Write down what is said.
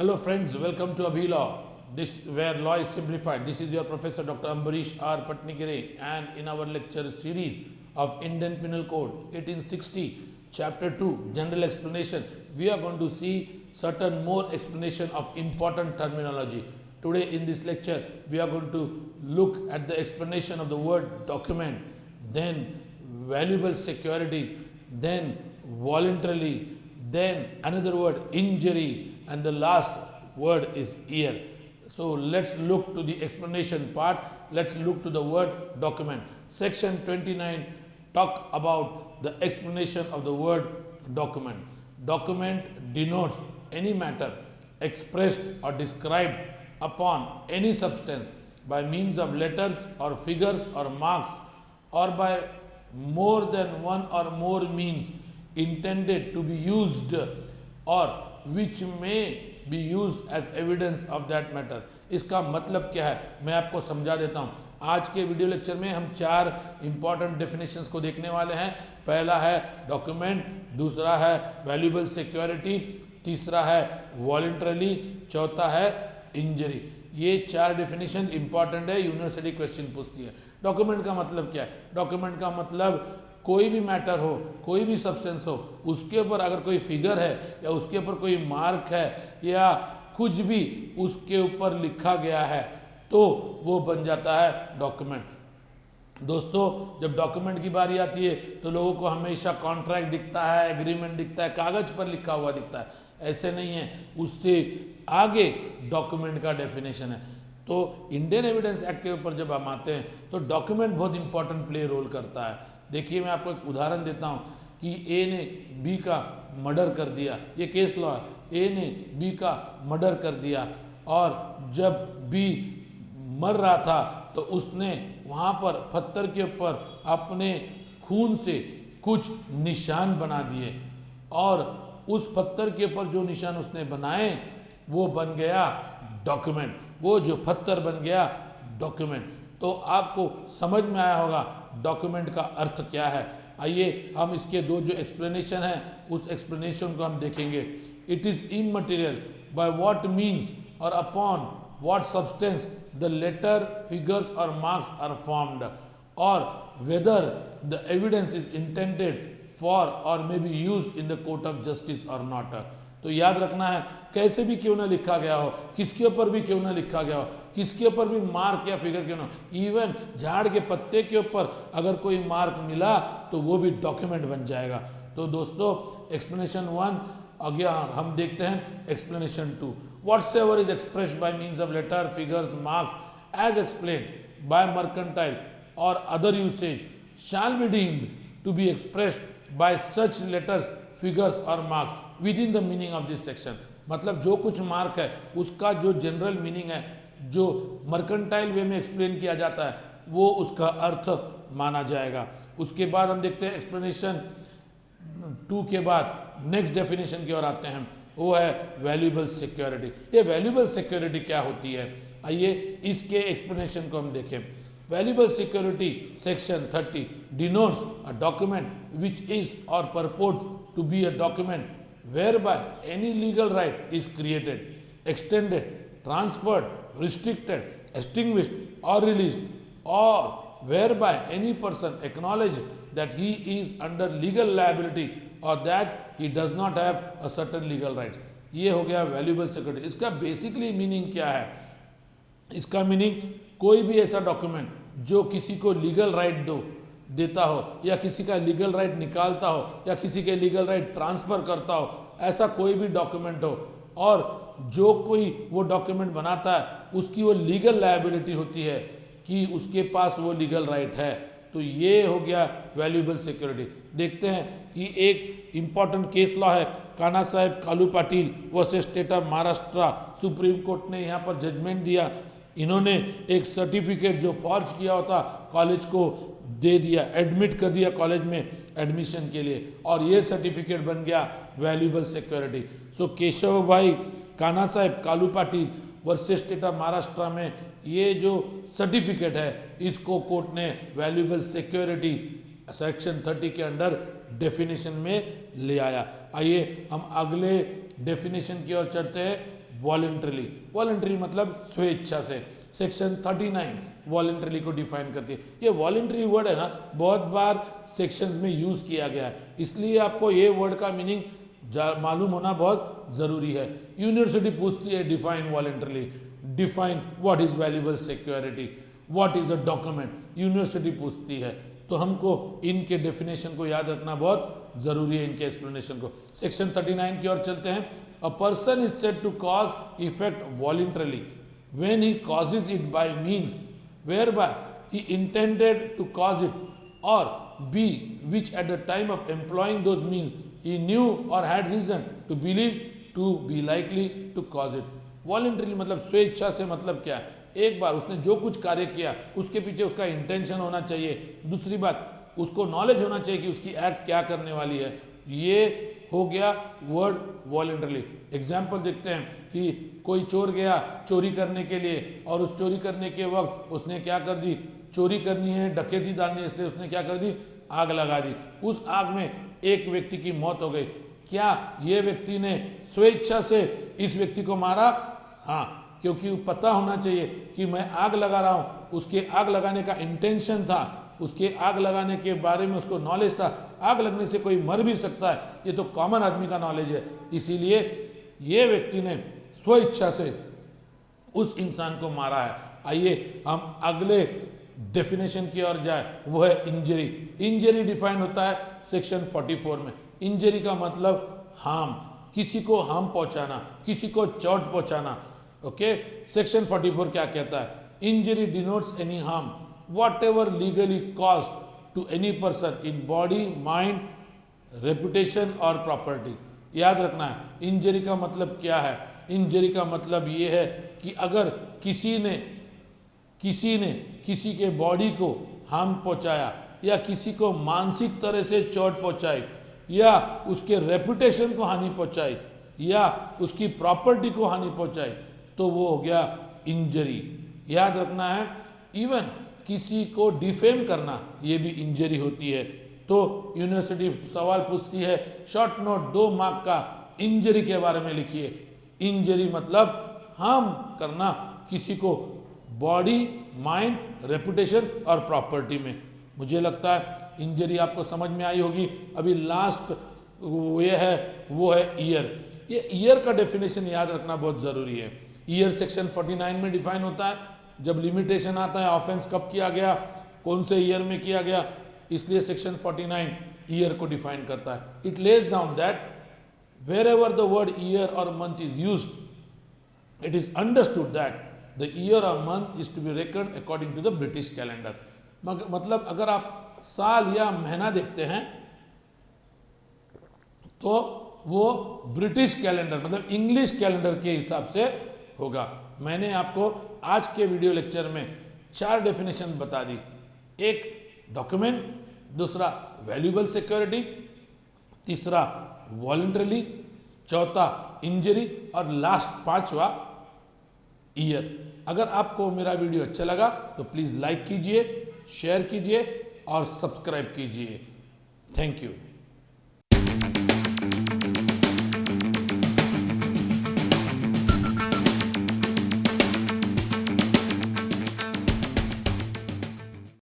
Hello friends, welcome to Abhi Law, this where law is simplified. This is your professor Dr. Ambarish R. Patnikere, and in our lecture series of Indian Penal Code 1860, Chapter 2, General Explanation, we are going to see certain more explanation of important terminology. Today in this lecture, we are going to look at the explanation of the word document, then valuable security, then voluntarily, then another word injury, and the last word is year. So let's look to the explanation part. Let's look to the word document. Section 29 talk about the explanation of the word document. Document denotes any matter expressed or described upon any substance by means of letters or figures or marks, or by more than one or more means intended to be used or which may be used as evidence of that matter. इसका मतलब क्या है, मैं आपको समझा देता हूँ. आज के वीडियो लेक्चर में हम चार इंपॉर्टेंट डेफिनेशंस को देखने वाले हैं. पहला है डॉक्यूमेंट, दूसरा है वैल्यूएबल सिक्योरिटी, तीसरा है वॉलंटरली, चौथा है इंजरी. ये चार डेफिनेशन इंपॉर्टेंट है, यूनिवर्सिटी क्वेश्चन पूछती है. डॉक्यूमेंट का मतलब क्या है? डॉक्यूमेंट का मतलब कोई भी मैटर हो, कोई भी सब्सटेंस हो, उसके ऊपर अगर कोई फिगर है या उसके ऊपर कोई मार्क है या कुछ भी उसके ऊपर लिखा गया है तो वो बन जाता है डॉक्यूमेंट. दोस्तों, जब डॉक्यूमेंट की बारी आती है तो लोगों को हमेशा कॉन्ट्रैक्ट दिखता है, एग्रीमेंट दिखता है, कागज पर लिखा हुआ दिखता है. ऐसे नहीं है, उससे आगे डॉक्यूमेंट का डेफिनेशन है. तो इंडियन एविडेंस एक्ट के ऊपर जब हम आते हैं तो डॉक्यूमेंट बहुत इंपॉर्टेंट प्ले रोल करता है. देखिए, मैं आपको एक उदाहरण देता हूँ कि ए ने बी का मर्डर कर दिया. ये केस लॉ है. ए ने बी का मर्डर कर दिया और जब बी मर रहा था तो उसने वहाँ पर पत्थर के ऊपर अपने खून से कुछ निशान बना दिए और उस पत्थर के ऊपर जो निशान उसने बनाए वो बन गया डॉक्यूमेंट. वो जो पत्थर बन गया डॉक्यूमेंट. तो आपको समझ में आया होगा डॉक्यूमेंट का अर्थ क्या है. आइए हम इसके दो जो एक्सप्लेनेशन है उस एक्सप्लेनेशन को हम देखेंगे. It is immaterial by what means or upon what substance the letter, figures or marks are formed, और whether the evidence is intended for or may be used in the court of justice or not. तो याद रखना है, कैसे भी क्यों ना लिखा गया हो, किसके ऊपर भी क्यों ना लिखा गया हो, किसके ऊपर भी मार्क या फिगर क्यों ना, इवन झाड़ के पत्ते के ऊपर अगर कोई मार्क मिला तो वो भी डॉक्यूमेंट बन जाएगा. तो दोस्तों, एक्सप्लेनेशन 1 आगे हम देखते हैं explanation 2. Whatsoever is expressed by means of letter, figures, marks, as explained by mercantile or other usage, shall be deemed to be expressed by such letters, figures or marks within the meaning of this section. मतलब जो कुछ mark है उसका जो general meaning है, जो mercantile वे में explain किया जाता है, वो उसका अर्थ माना जाएगा. उसके बाद हम देखते हैं एक्सप्लेनेशन 2 के बाद नेक्स्ट डेफिनेशन की ओर आते हैं. वो है वैल्यूएबल सिक्योरिटी. ये वैल्यूएबल सिक्योरिटी क्या होती है, आइए इसके एक्सप्लेनेशन को हम देखें. Valuable security section 30 denotes a document which is or purports to be a document whereby any legal right is created, extended, transferred, restricted, extinguished or released, or whereby any person acknowledge that he is under legal liability or that he does not have a certain legal rights. ये हो गया valuable security. इसका basically meaning क्या है? इसका meaning कोई भी ऐसा डॉक्यूमेंट जो किसी को लीगल राइट देता हो या किसी का लीगल राइट निकालता हो या किसी के लीगल राइट ट्रांसफर करता हो, ऐसा कोई भी डॉक्यूमेंट हो और जो कोई वो डॉक्यूमेंट बनाता है उसकी वो लीगल लायबिलिटी होती है कि उसके पास वो लीगल राइट है. तो ये हो गया वैल्यूएबल सिक्योरिटी. देखते हैं कि एक इम्पॉर्टेंट केस लॉ है Kanha Saheb Kalu Patil versus state of Maharashtra. Supreme court ने यहाँ पर जजमेंट दिया. इन्होंने एक सर्टिफिकेट जो फॉर्ज किया होता कॉलेज को दे दिया, एडमिट कर दिया कॉलेज में एडमिशन के लिए, और ये सर्टिफिकेट बन गया वैल्यूएबल सिक्योरिटी. सो केशव भाई Kanha Saheb Kalu Patil versus state of Maharashtra में ये जो सर्टिफिकेट है इसको कोर्ट ने वैल्यूएबल सिक्योरिटी सेक्शन 30 के अंडर डेफिनेशन में ले आया. आइए हम अगले डेफिनेशन की ओर चलते हैं. वॉलेंट्रली। वॉलेंट्री मतलब स्वेच्छा से। सेक्शन 39 वॉलेंट्रली को डिफाइन करती है। ये वॉलेंट्री वर्ड है ना, बहुत बार सेक्शंस में यूज किया गया है, इसलिए आपको ये वर्ड का मीनिंग मालूम होना बहुत जरूरी है। यूनिवर्सिटी पूछती है define voluntarily, define what is valuable security, what is a document, university पूछती है। तो हमको इनके डेफिनेशन को याद रखना बहुत जरूरी है, इनके एक्सप्लेनेशन को। सेक्शन 39 की ओर चलते हैं। A person is said to cause effect voluntarily when he causes it by means whereby he intended to cause it, or B, which at the time of employing those means he knew or had reason to believe to be likely to cause it. Voluntarily मतलब स्वेच्छा से मतलब क्या है? एक बार उसने जो कुछ कार्य किया उसके पीछे उसका इंटेंशन होना चाहिए। दूसरी बात, उसको नॉलेज होना चाहिए कि उसकी एक्ट क्या करने वाली है। ये हो गया वर्ड वॉलेंटरली। एग्जाम्पल देखते हैं कि कोई चोर गया चोरी करने के लिए, और उस चोरी करने के वक्त उसने क्या कर दी, चोरी करनी है, डकैती डालनी है, इसलिए उसने क्या कर दी, आग लगा दी। उस आग में एक व्यक्ति की मौत हो गई। क्या ये व्यक्ति ने स्वेच्छा से इस व्यक्ति को मारा? हाँ, क्योंकि पता होना चाहिए कि मैं आग लगा रहा हूँ, उसके आग लगाने का इंटेंशन था, उसके आग लगाने के बारे में उसको नॉलेज था। आग लगने से कोई मर भी सकता है, ये तो कॉमन आदमी का नॉलेज है। इसीलिए ये व्यक्ति ने स्वेच्छा से उस इंसान को मारा है। आइए हम अगले डेफिनेशन की ओर जाए, वो है इंजरी। इंजरी डिफाइन होता है सेक्शन 44 में। इंजरी का मतलब हार्म, किसी को हार्म पहुंचाना, किसी को चोट पहुंचाना। ओके, सेक्शन 44 क्या कहता है? Injury denotes any harm whatever legally caused to any person in body, mind, reputation or property। याद रखना है, इंजरी का मतलब क्या है। इंजरी का मतलब ये है कि अगर किसी ने किसी के बॉडी को हार्म पहुंचाया, या किसी को मानसिक तरह से चोट पहुंचाई, या उसके रेपुटेशन को हानि पहुंचाई, या उसकी प्रॉपर्टी को हानि पहुंचाई, तो वो हो गया इंजरी। याद रखना है, इवन किसी को डिफेम करना ये भी इंजरी होती है। तो यूनिवर्सिटी सवाल पूछती है, शॉर्ट नोट 2 मार्क का इंजरी के बारे में लिखिए। इंजरी मतलब हार्म करना किसी को बॉडी, माइंड, रेपुटेशन और प्रॉपर्टी में। मुझे लगता है इंजरी आपको समझ में आई होगी। अभी लास्ट वो है ईयर। ये ईयर का डेफिनेशन याद रखना बहुत जरूरी है। ईयर सेक्शन 49 में डिफाइन होता है। जब लिमिटेशन आता है ऑफेंस कब किया गया, कौन से ईयर में किया गया, इसलिए सेक्शन 49 ईयर को डिफाइन करता है। It lays down that wherever the word year or month is used, it is understood that the year or month is to be reckoned according to the British calendar। मतलब अगर आप साल या महीना देखते हैं तो वो ब्रिटिश कैलेंडर मतलब इंग्लिश कैलेंडर के हिसाब से होगा। मैंने आपको आज के वीडियो लेक्चर में 4 डेफिनेशन बता दी। एक डॉक्यूमेंट, दूसरा वैल्यूएबल सिक्योरिटी, तीसरा वॉलंटरली, चौथा इंजरी और लास्ट 5वां ईयर। अगर आपको मेरा वीडियो अच्छा लगा तो प्लीज़ लाइक कीजिए, शेयर कीजिए और सब्सक्राइब कीजिए। Thank you.